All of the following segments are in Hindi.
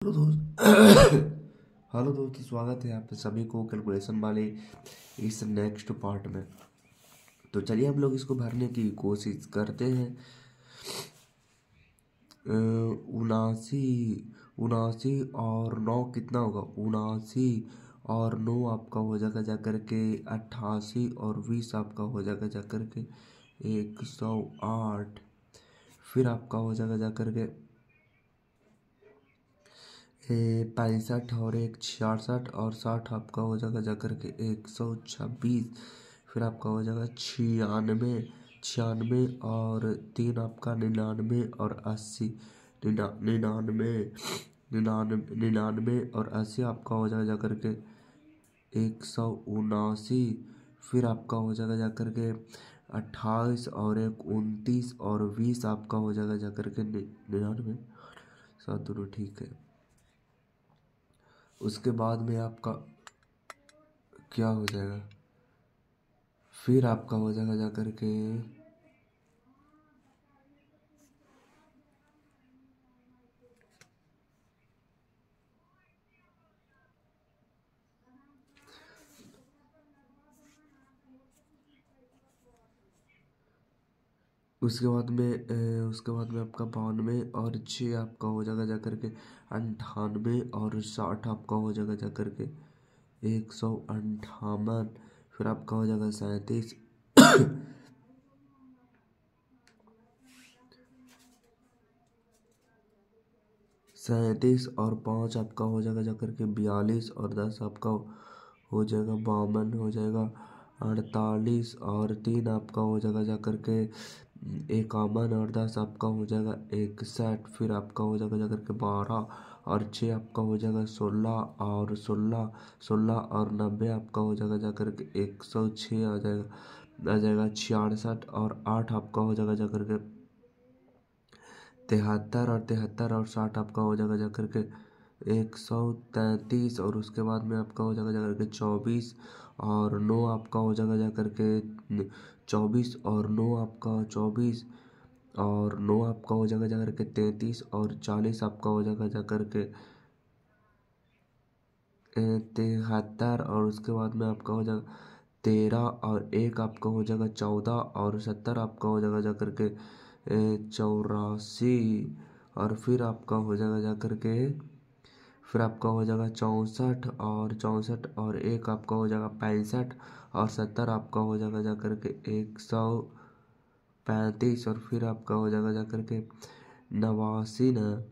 हेलो दोस्त। हेलो दोस्तों, स्वागत है आप सभी को कैलकुलेशन वाले इस नेक्स्ट पार्ट में। तो चलिए हम लोग इसको भरने की कोशिश करते हैं। 79 79 और 9 कितना होगा? 79 और 9 आपका हो जाएगा जा करके 88 और 20 आपका हो जाएगा जा करके 108। फिर आपका हो जाएगा जा करके 65 और 66 और 60 आपका हो जाएगा जा करके 126। फिर आपका हो जाएगा 96 96 और 3 आपका 99 और 80। 99 99 और 80 आपका हो जाएगा जा करके 179। फिर आपका हो जाएगा जा करके 28 और 29 और 20 आपका हो जाएगा जा करके 99। सब दोनों ठीक है। उसके बाद में आपका क्या हो जाएगा? फिर आपका हो जाएगा जा करके उसके बाद में आपका 92 और 6 आपका हो जाएगा जा करके 98 और 60 आपका हो जाएगा जा करके 158। फिर आपका हो जाएगा 37 37 और 5 आपका हो जाएगा जा करके 42 और 10 आपका हो जाएगा 52। हो जाएगा 48 और 3 आपका हो जाएगा जा करके 51 और 10 आपका हो जाएगा 61। फिर आपका हो जाएगा जा करके 12 और 6 आपका हो जाएगा 16 और 16 और 90 आपका हो जाएगा जा करके 106। आ जाएगा 66 और 8 आपका हो जाएगा जा करके 73 और 73 और 60 आपका हो जाएगा जा करके 133। और उसके बाद में आपका हो जाएगा जा करके 24 और 9 आपका हो जाएगा जा करके 24 और 9 आपका 24 और 9 आपका हो जाएगा जा करके 33 और 40 आपका हो जाएगा जा करके 73। और उसके बाद में आपका हो जाएगा 13 और 1 आपका हो जाएगा 14 और 70 आपका हो जाएगा जा करके 84। और फिर आपका हो जाएगा जा करके फिर आपका हो जाएगा 64 और 1 आपका हो जाएगा 65 और 70 आपका हो जाएगा जा करके 135। और फिर आपका हो जाएगा जा करके 89 ना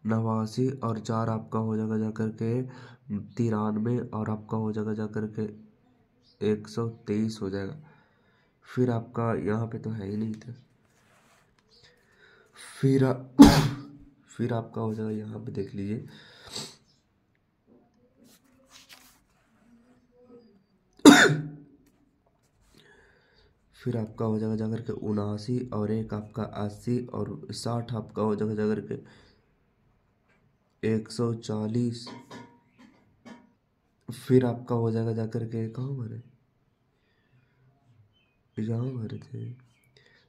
89 और 4 आपका हो जाएगा जा करके 93 और आपका हो जाएगा जा करके 123 हो जाएगा। फिर आपका यहाँ पे तो है ही नहीं था। फिर फिर आपका हो जाएगा यहाँ पे देख लीजिए फिर आपका हो जाएगा जाकर के 79 और 1 आपका 80 और 60 आपका हो जाएगा जाकर के 140। फिर आपका हो जाएगा जाकर के कहाँ भरे? यहाँ भरे थे।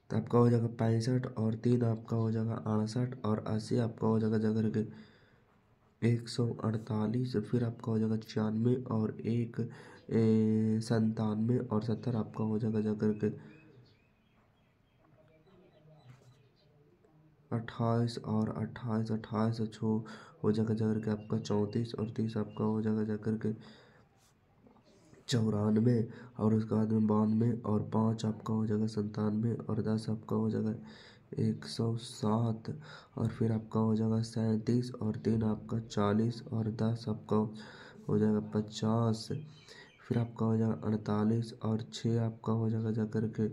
तो आपका हो जाएगा 65 और 3 आपका हो जाएगा 68 और 80 आपका हो जाएगा जाकर के 148। फिर आपका हो जाएगा 96 और 1 97 और 70 आपका हो जाएगा जाकर के 28 और 28 छो हो जाएगा जाकर के आपका 34 और 30 आपका हो जाएगा जाकर के 94। और उसके बाद में 92 और 5 आपका हो जाएगा 97 और 10 आपका हो जाएगा 107। और फिर आपका हो जाएगा 37 और 3 आपका 40 और 10 आपका हो जाएगा 50। फिर आपका हो जाएगा 48 और 6 आपका हो जाएगा जाकर के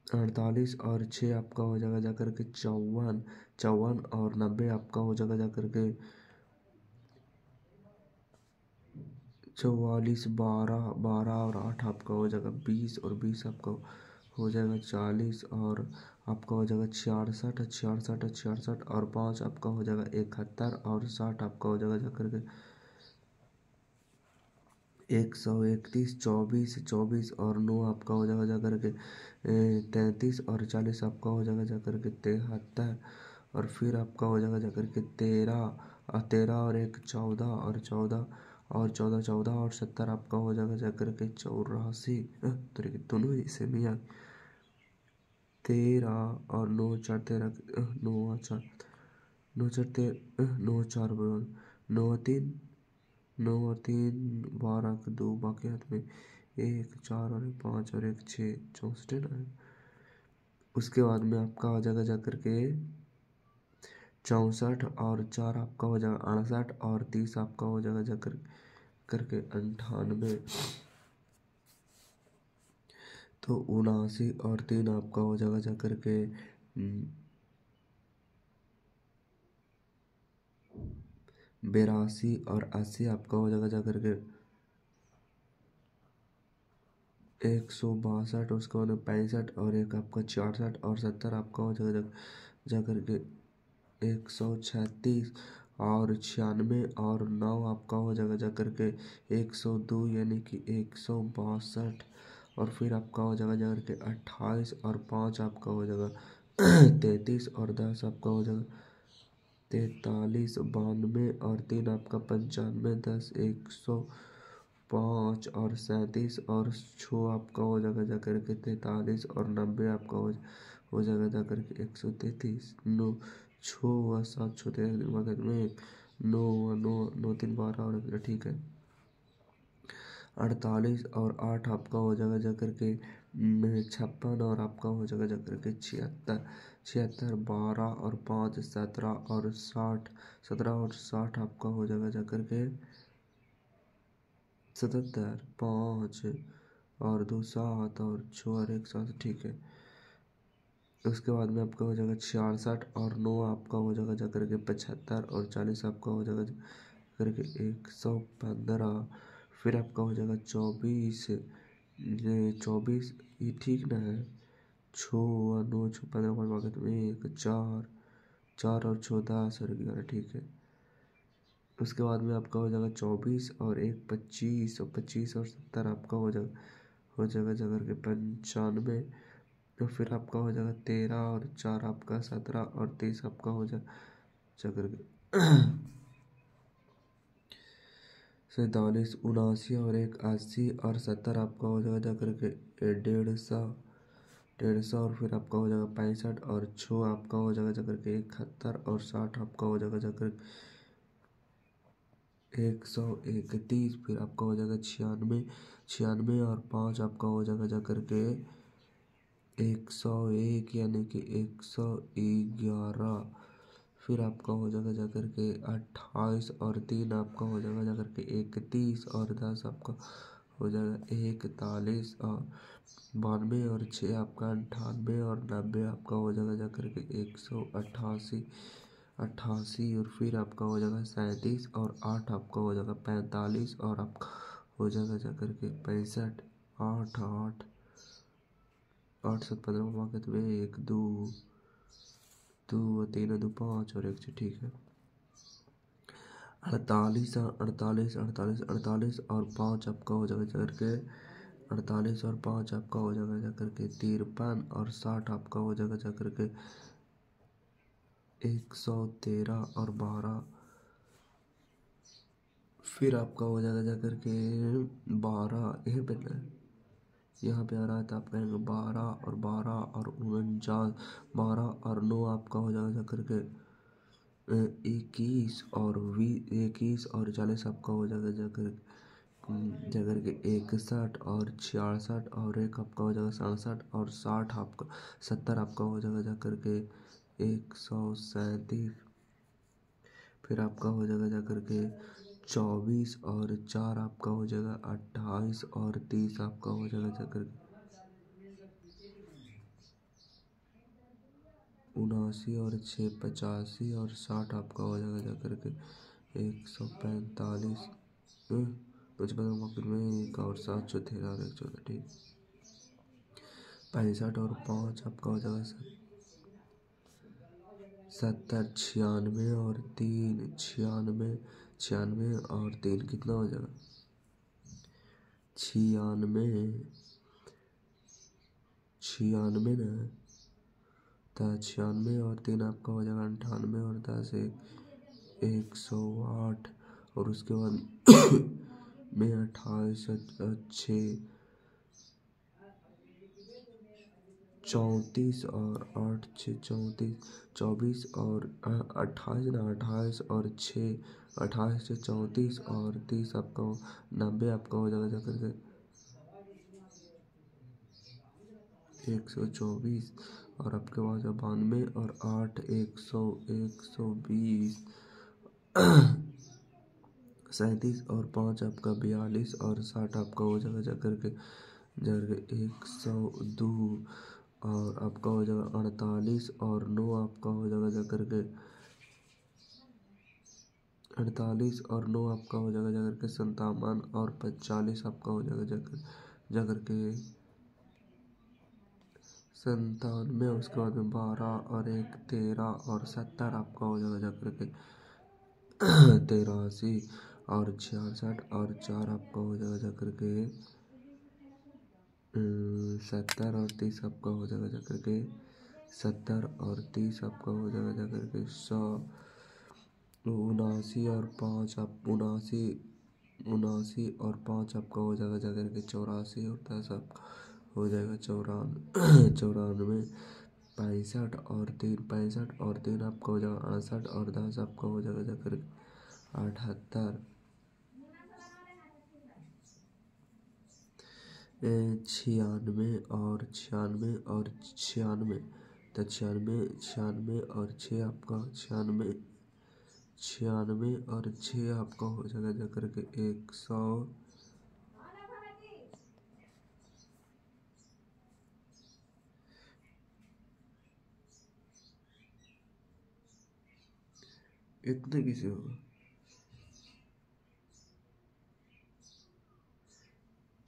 48 और 6 आपका हो जाएगा जाकर के 54 और 90 आपका हो जाएगा जाकर के 44। 12 और 8 आपका हो जाएगा 20 और 20 आपका हो जाएगा 40 और आपका हो जाएगा 66 और 5 आपका हो जाएगा 71 और 60 आपका हो जाएगा जाकर के 131। 24 और 9 आपका हो जाएगा जाकर के 33 और 40 आपका हो जाएगा जाकर के 73। और फिर आपका हो जाएगा जाकर के 13 और 13 और 1 14 और 14 और 14 14 और 70 आपका हो जाएगा जाकर के 84 तो दोनों ही सेम ही आ 13 और 9 4 13 9 4 9 4 9 4 9 3 9 और 3 12 के 2 बाकी हाथ में 1 4 और 1 5 और 1 6 64 है। उसके बाद में आपका हो जाएगा जाकर के 64 और 4 आपका हो जाएगा 68 और 30 आपका हो जाएगा जाकर करके 98 तो 79 और 3 आपका हो जाएगा जाकर के 82 और 80 आपका हो जाएगा जाकर के 162 उसके बाद में 65 और एक आपका 66 और 70 आपका हो जाएगा जाकर के 136 और 96 और 9 आपका हो जाएगा जाकर के 102 यानी कि 162 और फिर आपका हो जाएगा जाकर के 28 और 5 आपका हो जाएगा 33 और 10 आपका हो जाएगा 43 92 और 3 आपका 95 10 105 और 37 और 6 आपका हो जाएगा जाकर के 43 और 90 आपका हो जाएगा जाकर के 133 9 छः हुआ 7 छः 13 में 9 9 9 3 12 और ठीक है 48 और 8 आपका हो जाएगा जाकर के 56 और आपका हो जाएगा जाकर के 76 76 12 और 5 17 और 60 17 और 60 आपका हो जाएगा जाकर के 77 5 और 2 7 और 6 और 1 7 ठीक है। उसके बाद में आपका हो जाएगा 66 और 9 आपका हो जाएगा जाकर के 75 और 40 आपका हो जाएगा करके 115 फिर आपका हो जाएगा 24 ये 24 ये ठीक ना है 6 और 9 6 15 5 में 1 4 4 और 6 10 और 11 ठीक है। उसके बाद में आपका हो जाएगा 24 और 1 25 और 25 और 70 आपका हो जाएगा जाकर के 95 तो फिर आपका हो जाएगा 13 और 4 आपका 17 और 23 आपका हो जाएगा जाकर के 47 79 और 1 80 और 70 आपका हो जाएगा जाकर के 150 और फिर आपका हो जाएगा 65 और 6 आपका हो जाएगा जाकर के 71 और 60 आपका हो जाएगा जाकर 131 फिर आपका हो जाएगा 96 और 5 आपका हो जाएगा जाकर के 101 यानी कि 111 फिर आपका हो जाएगा जाकर के 28 और 3 आपका हो जाएगा जाकर के 31 और 10 आपका हो जाएगा 41 और 92 और 6 आपका 98 और 90 आपका हो जाएगा जाकर के 188 और फिर आपका हो जाएगा 37 और 8 आपका हो जाएगा 45 और आपका हो जाएगा जाकर के 65 8 8 8 7 15 वाकत में 1 2 2 3 2 5 और 1 से ठीक है 48 और 5 आपका हो जाएगा जाकर के 48 और 5 आपका हो जाएगा जाकर के 53 और 60 आपका हो जाएगा जाकर के 113 और 12 फिर आपका हो जाएगा जाकर के 12 यहीं पे ना यहाँ पे आ रहा है तो आप कहेंगे 12 और 12 और 49 12 और 9 आपका हो जाएगा जाकर के 21 और 40 आपका हो जाएगा जाकर के 61 और 66 और 1 आपका हो जाएगा 67 और 60 आपका 70 आपका हो जाएगा जाकर के 137 फिर आपका हो जाएगा जाकर के 24 और 4 आपका हो जाएगा 28 और 30 आपका हो जाएगा जाकर के 79 और 6 85 और 60 आपका हो जाएगा जाकर के 145 55 में 1 और 7 13 और 1 14 ठीक 65 और 5 आपका हो जाएगा 70 96 और 3 96 और 3 कितना हो जाएगा 96 96 ना दस 96 और 3 आपका हो जाएगा 98 और 10 108 और उसके बाद में 28 6 34 और 8 6 34 24 और 28 ना 28 और 6 28 से 34 और 30 आपका 90 आपका हो जाएगा जाकर के 124 और आपके पास 92 और 8 120 37 और 5 आपका 42 और 60 आपका हो जाएगा जाकर के 102 और आपका हो जाएगा 48 और 9 आपका हो जाएगा जाकर के 48 और 9 आपका हो जाएगा जाकर के 57 और 45 आपका हो जाएगा जाकर के 97 उसके बाद में 12 और 1 13 और 70 आपका हो जाएगा जाकर के 83 और 66 और 4 आपका हो जाएगा जाकर के 70 और 30 आपका हो जाएगा जाकर के 70 और 30 आपका हो जाएगा जाकर के 100 79 और 5 आप 79 और 5 आपका हो जाएगा जाकर के 84 और 10 आपका हो जाएगा 94 65 और 3 आपका हो जाएगा 68 और 10 आपका हो जाएगा जाकर 78 96 और 96 तो 96 और 6 आपका 96 और 6 आपका हो जाएगा जाकर के 100 इतने किसे होगा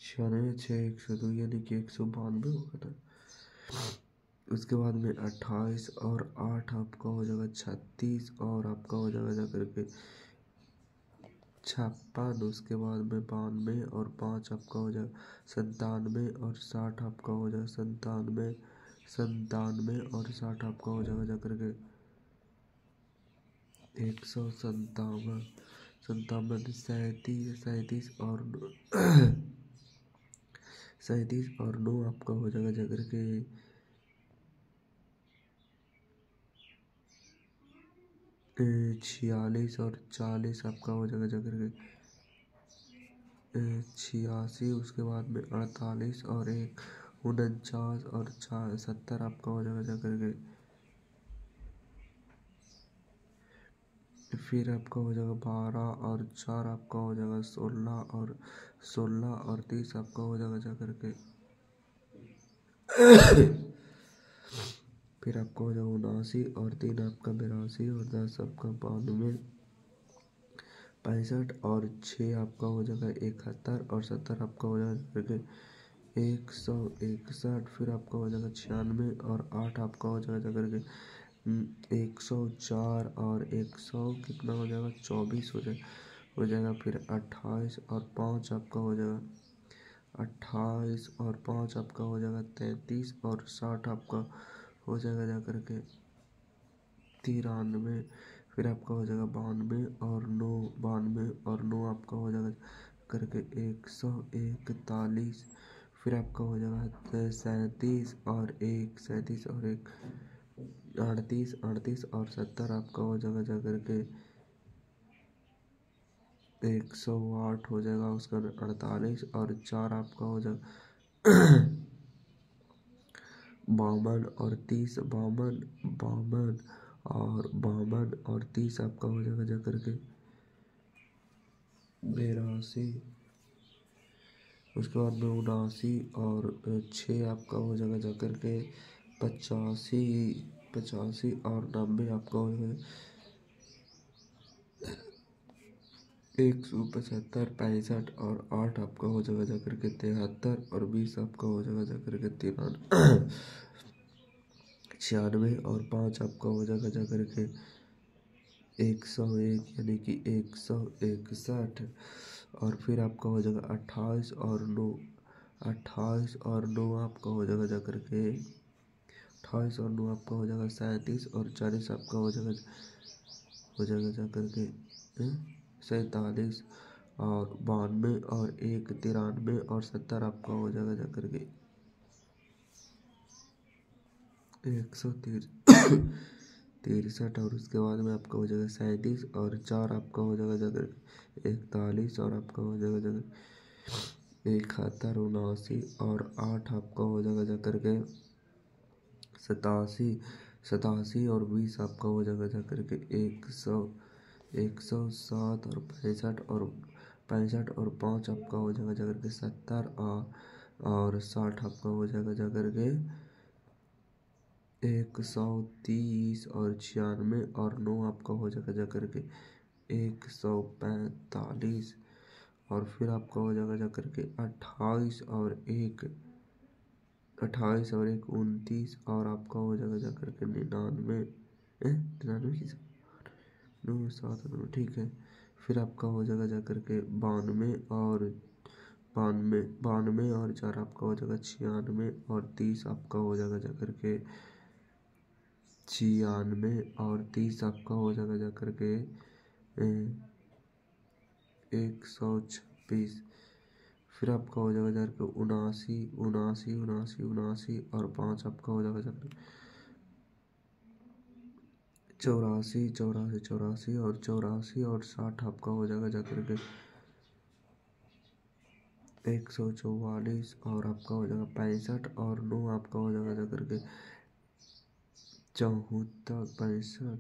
96 6 102 यानी कि 192 होगा ना। उसके बाद में 28 और 8 आपका हो जाएगा 36 और आपका हो जाएगा जाकर के 56 उसके बाद में 92 और 5 आपका हो जाएगा 97 और 60 आपका हो जाएगा 97 और 60 आपका हो जाएगा जाकर के 157 सैंतीस और 9 आपका हो जाएगा जाकर के 46 और 40 आपका हो जाएगा जाकर के 86 उसके बाद में 48 और 1 49 और 4 70 आपका हो जाएगा जाकर के फिर आपका हो जाएगा 12 और 4 आपका हो जाएगा 16 और 30 आपका हो जाएगा जाकर के फिर आपका हो जाएगा 79 और 3 आपका 82 और 10 आपका 92 65 और 6 आपका हो जाएगा 71 और 70 आपका हो जाएगा करके 161 फिर आपका हो जाएगा 96 और 8 आपका हो जाएगा करके 104 और 100 कितना हो जाएगा 24 हो जाएगा फिर 28 और 5 आपका हो जाएगा 28 और 5 आपका हो जाएगा 33 और 60 आपका हो जाएगा जा करके 93 फिर आपका हो जाएगा 92 और 9 आपका हो जाएगा करके 141 फिर आपका हो जाएगा 37 और 1 38 और 70 आपका हो जाएगा जा करके 108 हो जाएगा उसका 48 और 4 आपका हो जाएगा 52 और 30 52 और 30 आपका हो जाएगा जा करके 82 उसके बाद में 79 और 6 आपका हो जाएगा जा करके 85 और 90 आपका हो जाएगा 175 65 और 8 आपका हो जाएगा जा करके 73 और 20 आपका हो जाएगा जा करके 96 और 5 आपका हो जाएगा जा करके 101 यानी कि 161 और फिर आपका हो जाएगा 28 और 9 आपका हो जाएगा जा करके 28 और 9 आपका हो जाएगा 37 और 40 आपका हो जाएगा जा करके 47 और 92 और 1 93 और 70 आपका हो जाएगा जा करके 163 और उसके बाद में आपका हो जाएगा 37 और 4 आपका हो जाएगा जा करके 41 और आपका हो जाएगा जा करके 71 79 और 8 आपका हो जाएगा जा करके 87 और 20 आपका हो जाएगा जा करके 107 और 65 और 5 आपका हो जाएगा जा करके 70 और 60 आपका हो जाएगा जा करके 130 और 96 और 9 आपका हो जाएगा जा करके 145 और फिर आपका हो जाएगा जा करके 28 और 1 29 और आपका हो जाएगा जा करके 99 99 की 7 ठीक है। फिर आपका हो जाएगा जा करके 92 और 4 आपका हो जाएगा 96 और 30 आपका हो जाएगा जा करके 96 और 30 आपका हो जाएगा जा करके 126। फिर आपका हो जाएगा जा करके 79 और 5 आपका हो जाएगा जा करके 84 और 60 आपका हो जाएगा जा करके 144 और आपका हो जाएगा 65 और 9 आपका हो जाएगा जा करके 64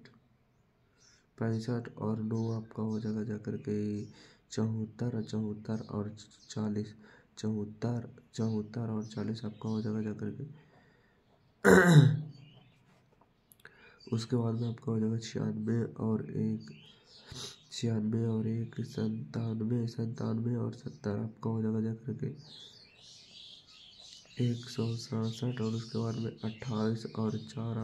65 और 9 आपका हो जाएगा जा करके 74 और 40 74 और 40 आपका हो जाएगा जा करके उसके बाद में आपका हो जाएगा 96 और 1 97 और 70 आपका हो जाएगा जा करके 167 और उसके बाद में 28 और 4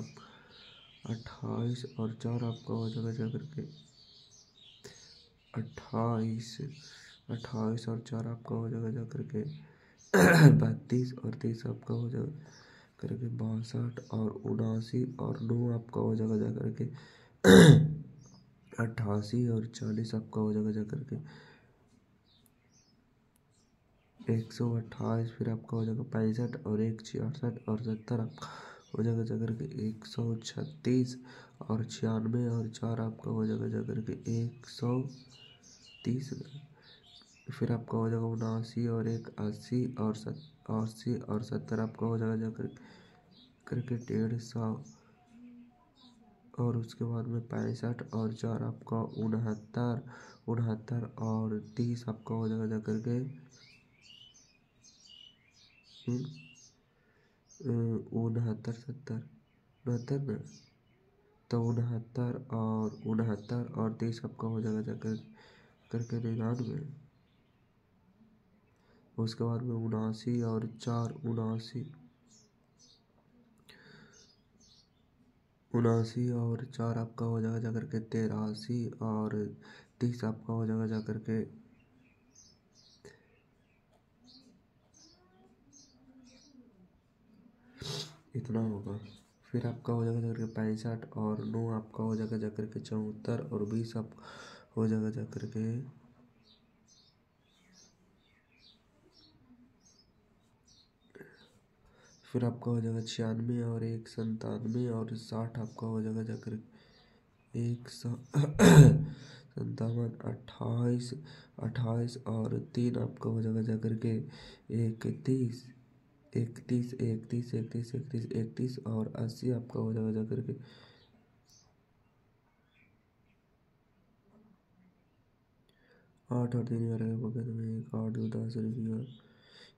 आपका हो जाएगा जा करके 28 और 4 आपका हो जाएगा जा करके 32 और 30 आपका हो जाएगा करके 62 और 79 और 9 आपका हो जाएगा जा करके 88 और 40 आपका हो जाएगा जा करके 128। फिर आपका हो जाएगा 65 और 1 66 और 70 आपका हो जाएगा जा करके 136 और 96 और 4 आपका हो जाएगा जा करके 130। फिर आपका हो जाएगा 79 और 1 80 और 70 आपका हो जाएगा जा करके 150 और उसके बाद में 65 और 4 आपका 69 और 30 आपका हो जाएगा जा करके 69 ना तो 69 और 30 आपका हो जाएगा जा करके 99। उसके बाद में 79 और 4 79 और 4 आपका हो जाएगा जा करके 83 और 30 आपका हो जाएगा जा करके इतना होगा। फिर आपका हो जाएगा जा करके 65 और 9 आपका हो जाएगा जा करके 74 और 20 आप हो जाएगा जा करके फिर आपका हो जाएगा 96 और 1 97 और 60 आपका हो जाएगा जा करके 157 28 और 3 आपका हो जाएगा जा करके 31 और 80 आपका हो जाएगा जा करके 8 और 3 11 बगल में 1 8 2 10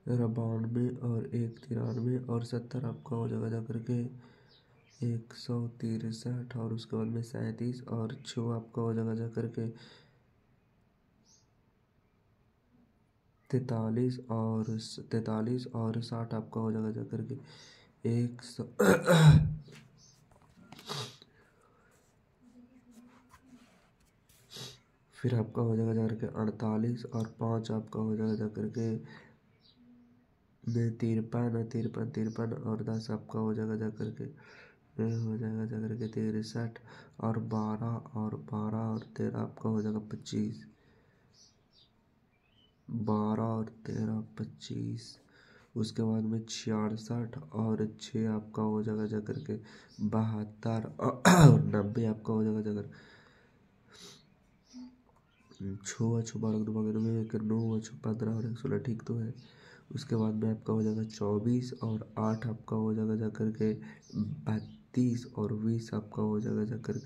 92 और 1 93 और 70 आपका हो जाएगा जा करके 163 और उसके बाद में 37 और 6 आपका हो जाएगा जा करके 43 और 60 आपका हो जाएगा जा करके 100 फिर आपका हो जाएगा जा करके 48 और 5 आपका हो जाएगा जा करके 53 और 10 आपका हो जाएगा जा करके ये हो जाएगा जाकर के 63 और 12 आपका हो जाएगा 25। 12 और 13 25। उसके बाद में 66 और 6 आपका हो जाएगा जाकर के 72 और 90 आपका हो जाएगा जाकर छो अच्छो 12 में 9 अच्छो 15 और 116 ठीक तो है। उसके बाद में आपका हो जाएगा 24 और 8 आपका हो जाएगा जाकर के 32 और 20 आपका हो जाएगा जाकर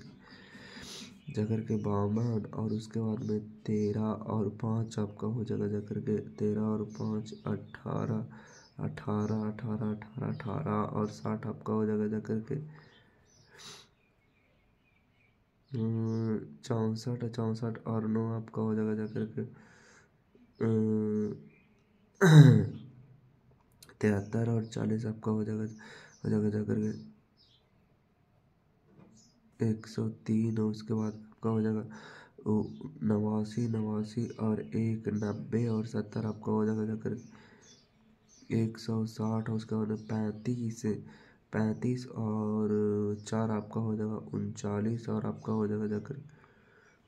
के 52 और उसके बाद में 13 और 5 आपका हो जाएगा जाकर के 13 और 5 18 18 18 18 18 और 60 आपका हो जाएगा जाकर के 64 64 और 9 आपका हो जाएगा जाकर के 73 और 40 आपका हो जाएगा जाकर के 103 और उसके बाद आपका हो जाएगा 89 89 और 1 90 और 70 आपका हो जाएगा जाकर 160। उसके बाद 35 35 और 4 आपका हो जाएगा 39 और आपका हो जाएगा जाकर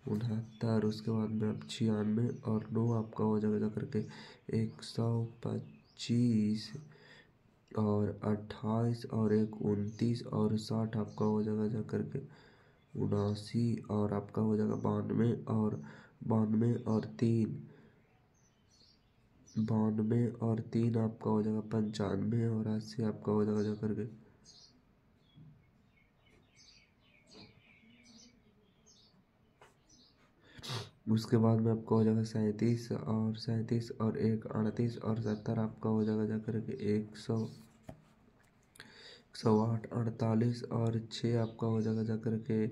69। उसके बाद में आप 96 और 9 आपका हो जाएगा जाकर के 125 और 28 और 1 29 और 60 आपका हो जाएगा जाकर के 79 और आपका हो जाएगा 92 और 3 आपका हो जाएगा 95 और 80 आपका हो जाएगा जाकर के उसके बाद में आपका हो जाएगा 37 और 1 38 और 70 आपका हो जाएगा जाकर के 108 48 और 6 आपका हो जाएगा जाकर के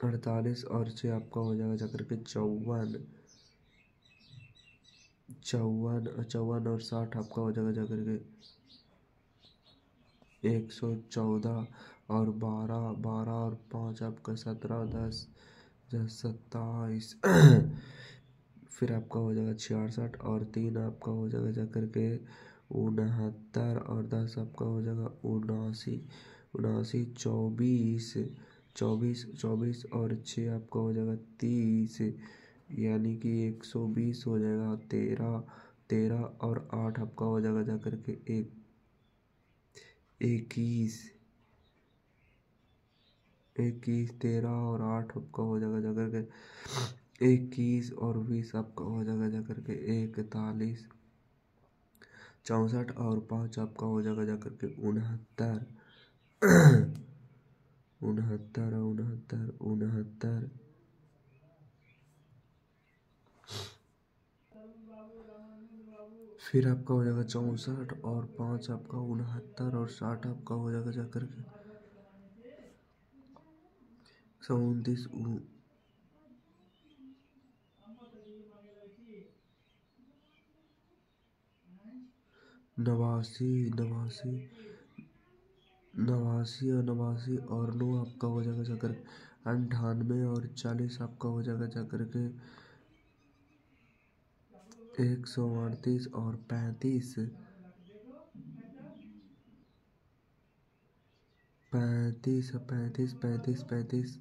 48 और 6 आपका हो जाएगा जाकर के 54 54 और 60 आपका हो जाएगा जाकर के 114 और 12 12 और 5 आपका 17 10 10 27 फिर आपका हो जाएगा 66 और 3 आपका हो जाएगा जाकर के 69 और 10 आपका हो जाएगा 79 79 24 24 24 और 6 आपका हो जाएगा 30 यानी कि 120 हो जाएगा 13 13 और 8 आपका हो जाएगा जाकर के 21 21 13 और 8 आपका हो जाएगा जाकर के 21 और 20 आपका हो जाएगा जाकर के 41 64 और 5 आपका हो जाएगा जाकर के 69 69 69 69 फिर आपका हो जाएगा 64 और 5 आपका 69 और 60 आपका हो जाएगा जाकर के 129 89 89 89 और 9 आपका हो जाएगा जाकर 98 और 40 आपका हो जाएगा जाकर के 138 और 35 35 35 35 35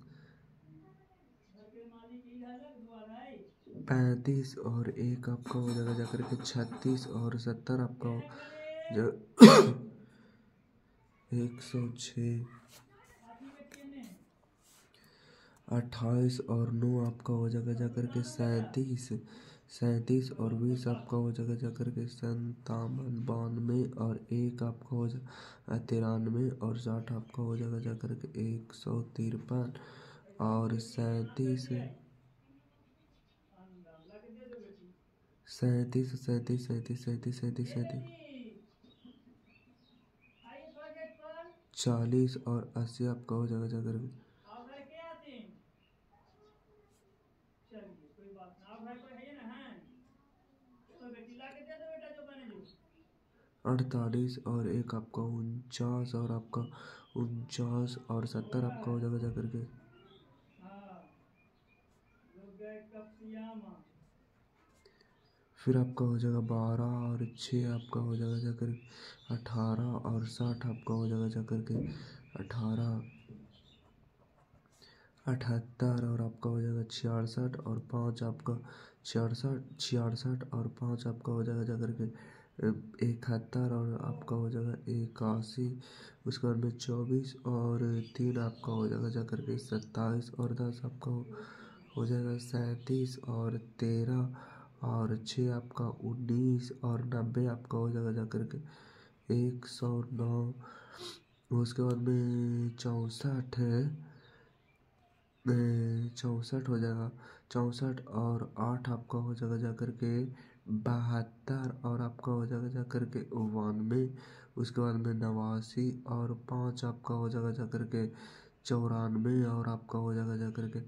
35 और 1 आपका हो जाएगा जाकर के 36 और 70 आपका हो जा 106 28 और 9 आपका हो जाएगा जाकर के 37 37 और 20 आपका हो जाएगा जाकर के 57 92 और 1 आपका हो जाएगा 93 और 60 आपका हो जाएगा जाकर के 153 और 37 37 37 37 37 37 37 40 और 80 आपका हो जाएगा जाकर के अड़तालीस और 1 आपका 49 और आपका 49 और 70 आपका हो जाएगा जाकर के फिर आपका हो जाएगा 12 और 6 आपका हो जाएगा जाकर 18 और 60 आपका हो जाएगा जाकर के 18, 78 और आपका हो जाएगा 66 और 5 आपका 66, 66 और 5 आपका हो जाएगा जाकर के 71 और आपका हो जाएगा 81। उसके बाद में 24 और 3 आपका हो जाएगा जाकर के 27 और 10 आपका हो जाएगा 37 और 13 और 6 आपका 19 और 90 आपका हो जाएगा जाकर के 109। उसके बाद में 64 है, 64 हो जाएगा 64 और 8 आपका हो जाएगा जाकर के 72 और आपका हो जाएगा जाकर के 92। उसके बाद में 89 और 5 आपका हो जाएगा जाकर के 94 और आपका हो जाएगा जाकर के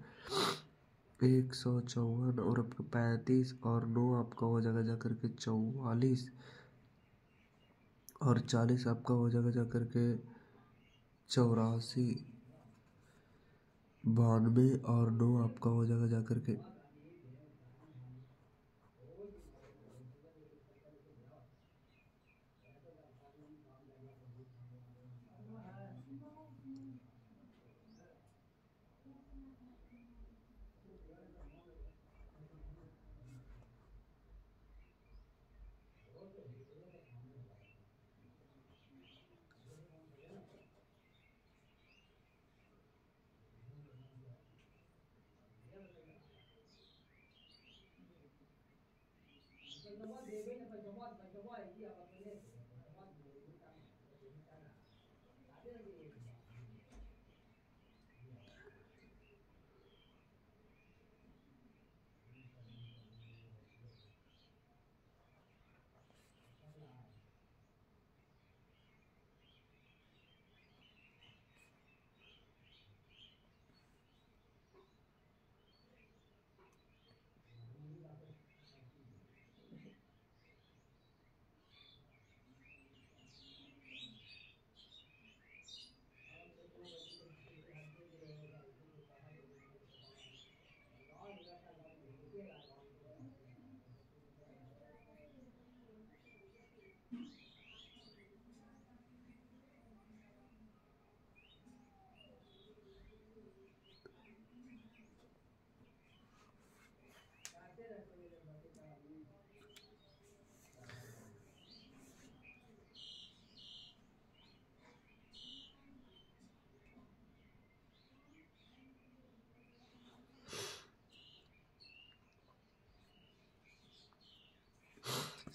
154 और आपका 35 और 9 आपका हो जाएगा जाकर के 44 और 40 आपका हो जाएगा जाकर के 84, 92 और 9 आपका हो जाएगा जाकर के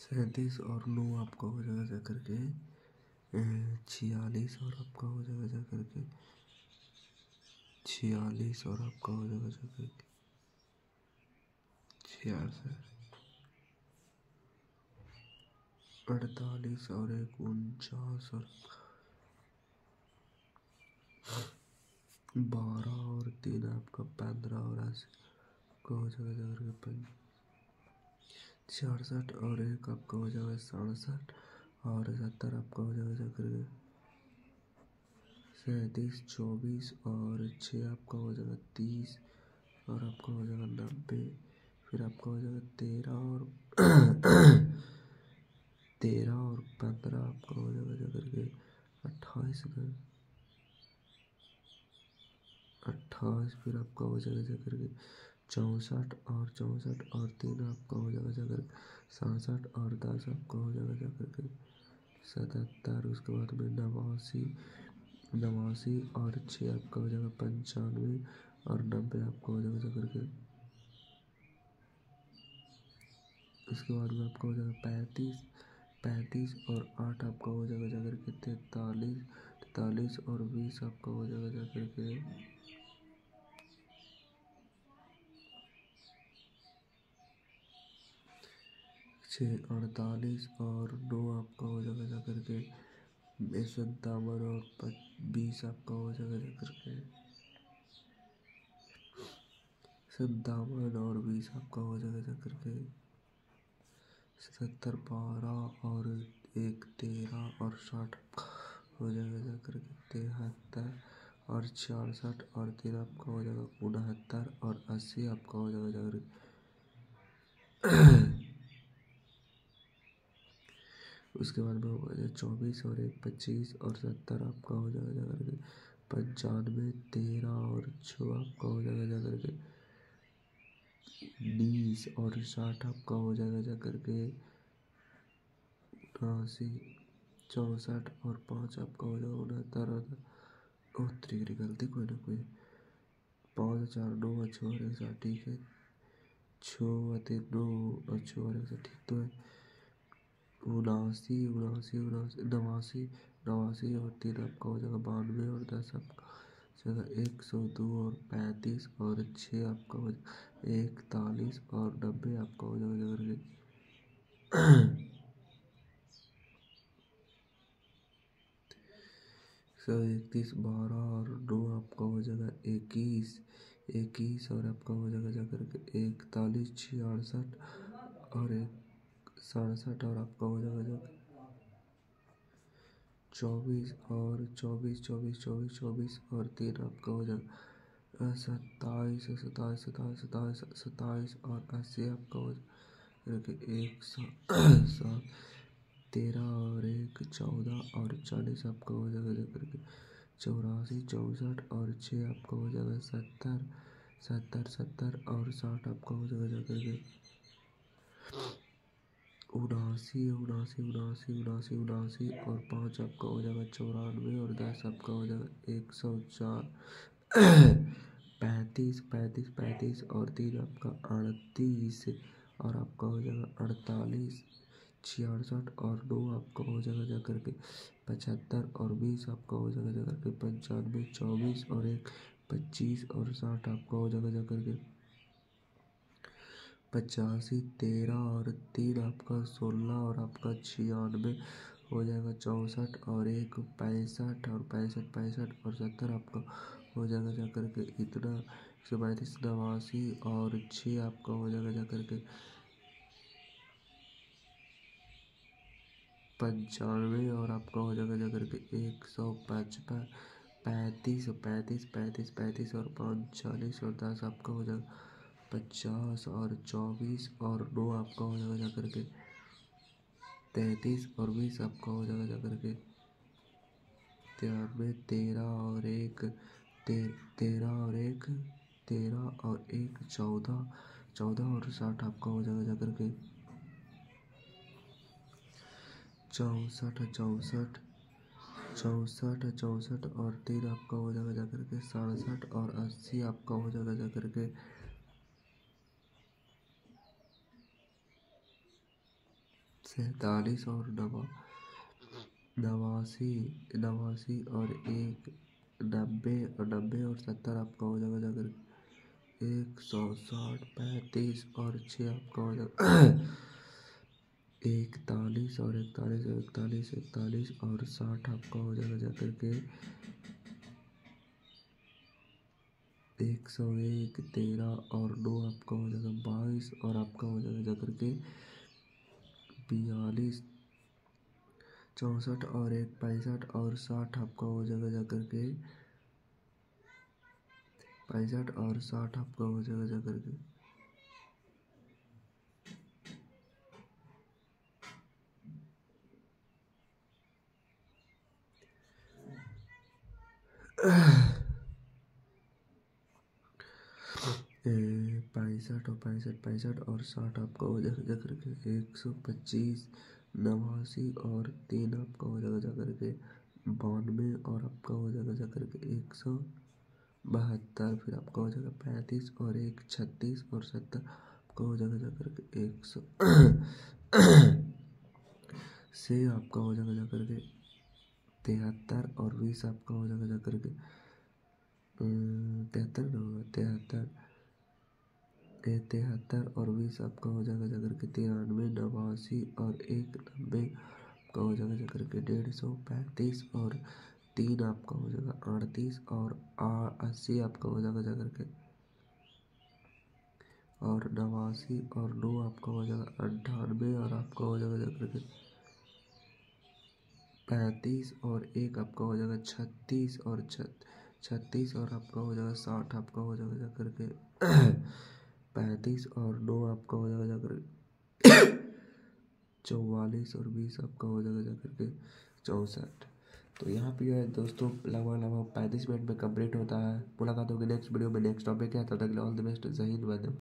37 और 9 आपका हो जाएगा जाकर के 46 और आपका हो जाएगा जाकर के 46 और आपका हो जाएगा जाकर के 66, 48 और 49 और 12 और 3 आपका 15 और 80 आपका हो जाएगा जाकर के 66 और 1 आपका हो जाएगा 67 और 70 आपका हो जाएगा जाकर के 37, 24 और 6 आपका हो जाएगा 30 और आपका हो जाएगा 90। फिर आपका हो जाएगा 13 और 15 आपका हो जाएगा जाकर के 28 में 28। फिर आपका हो जाएगा जाकर के 64 और 64 और 3 आपका हो जाएगा जाकर 67 और 10 आपका हो जाएगा जाकर के 77। उसके बाद में 89, 89 और 6 आपका हो जाएगा 95 और 90 आपका हो जाएगा जाकर के उसके बाद में आपका हो जाएगा 35, 35 और 8 आपका हो जाएगा जाकर के 43, 43 और 20 आपका हो जाएगा जाकर के 6, 48 और 9 आपका हो जाएगा जाकर के 57 और 20 आपका हो जाएगा जाकर के 57 और 20 आपका हो जाएगा जाकर के 77, 12 और 1 13 और 60 हो जाएगा जाकर के 73 और 66 और 3 आपका हो जाएगा 69 और 80 आपका हो जाएगा जाकर उसके बाद में हो जाएगा 24 और 1 25 और 70 आपका हो जाएगा जा करके 95 13 और 6 आपका हो जाएगा जा करके 20 और 60 आपका हो जाएगा जा करके 89 64 और 5 आपका हो जाएगा 69 और तेरी गलती कोई ना कोई 5 4 9 और 6 और 1 7 ठीक है 6 और 3 9 और 6 और 1 7 ठीक तो है 79 89 89 और 3 आपका हो जाएगा 92 और 10 आपका हो जाएगा 102 और 35 और 6 आपका हो जाएगा 41 और 90 आपका हो जाएगा करके 131 12 और 9 आपका हो जाएगा 21 और आपका हो जाएगा जा करके 41 66 और 67 और आपका हो जाएगा जा 24 और 24 और 3 आपका हो जाएगा 27 और 80 आपका हो जाएगा 107 13 और 1 14 और 40 आपका हो जाएगा जा करके 84 64 और 6 आपका हो जाएगा 70 और 60 आपका हो जाएगा जा करके 79 और 5 आपका हो जाएगा 94 और 10 आपका हो जाएगा 104 35 और 3 आपका 38 और आपका हो जाएगा 48 66 और 9 आपका हो जाएगा जा करके 75 और 20 आपका हो जाएगा जा करके 95 24 और 1 25 और 60 आपका हो जाएगा जा करके 85 13 और 3 आपका 16 और आपका 96 हो जाएगा 64 और 1 65 और 65 और 70 आपका हो जाएगा जा करके इतना 135 89 और 6 आपका हो जाएगा जा करके 95 और आपका हो जाएगा जा करके 155 35 और 5 40 और 10 आपका हो जाएगा 50 और 24 और 9 आपका हो जाएगा जा करके 33 और 20 आपका हो जाएगा जा करके 93 13 और 1 14 और 60 आपका हो जाएगा जा करके 64 और 3 आपका हो जाएगा जा करके 67 और 80 आपका हो जाएगा जा करके 47 और 89 और 1 90 और 70 आपका हो जाएगा जा करके 160 35 और 6 आपका हो जाएगा 41 और 41 और 60 आपका हो जाएगा जा करके 101 13 और 9 आपका हो जाएगा 22 और आपका हो जाएगा जा करके 42 64 और 1 65 और 60 आपका हो जाएगा जा करके 65 और 60 आपका हो जाएगा जा करके पैंसठ और 60 आपका हो जाएगा जा करके 125 89 और 3 आपका हो जाएगा जा करके 92 और आपका हो जाएगा जा करके 172 फिर आपका हो जाएगा 35 और 1 36 और 70 आपका हो जाएगा जा करके 100 से आपका हो जाएगा जा करके 73 और 20 आपका हो जाएगा जा करके 73 और 20 आपका हो जाएगा जा करके 93 89 और 1 90 आपका हो जाएगा जा करके 150 और 3 आपका हो जाएगा 38 और 80 आपका हो जाएगा जा करके और 89 और 9 आपका हो जाएगा 98 और आपका हो जाएगा जा करके 35 और 1 आपका हो जाएगा 36 और आपका हो जाएगा 60 आपका हो जाएगा जा करके 35 और 9 आपका हो जाएगा जा करके 44 और 20 आपका हो जाएगा जा करके 64। तो यहाँ पे है दोस्तों लगभग 35 मिनट में कंप्लीट होता है। मुलाकात होगी नेक्स्ट वीडियो में नेक्स्ट टॉपिक है। तब तक ऑल द बेस्ट। जय हिंद, वंदे मातरम।